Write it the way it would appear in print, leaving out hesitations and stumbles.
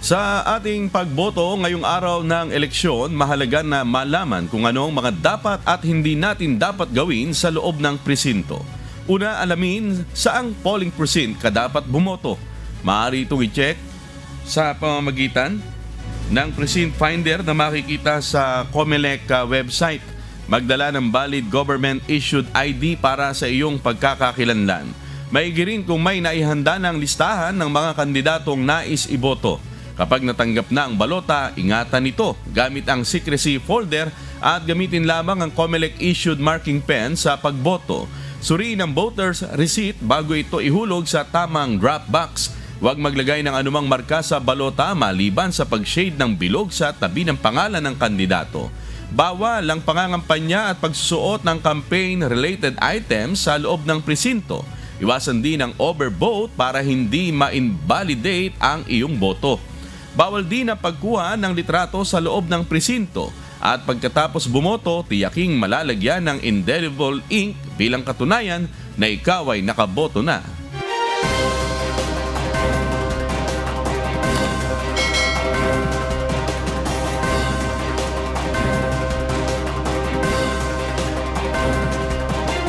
Sa ating pagboto ngayong araw ng eleksyon, mahalaga na malaman kung ano ang mga dapat at hindi natin dapat gawin sa loob ng presinto. Una, alamin saang polling precinct ka dapat bumoto. Maaari itong i-check sa pamamagitan ng precinct finder na makikita sa COMELEC website. Magdala ng valid government-issued ID para sa iyong pagkakakilanlan. Maigi rin kung may naihanda ng listahan ng mga kandidatong nais iboto. Kapag natanggap na ang balota, ingatan ito gamit ang secrecy folder at gamitin lamang ang COMELEC-issued marking pen sa pagboto. Suriin ang voter's receipt bago ito ihulog sa tamang drop box. Huwag maglagay ng anumang marka sa balota maliban sa pag-shade ng bilog sa tabi ng pangalan ng kandidato. Bawal ang pangangampanya at pagsusuot ng campaign-related items sa loob ng presinto. Iwasan din ang overvote para hindi ma-invalidate ang iyong boto. Bawal din ang pagkuha ng litrato sa loob ng presinto at pagkatapos bumoto, tiyaking malalagyan ng indelible ink bilang katunayan na ikaw ay nakaboto na.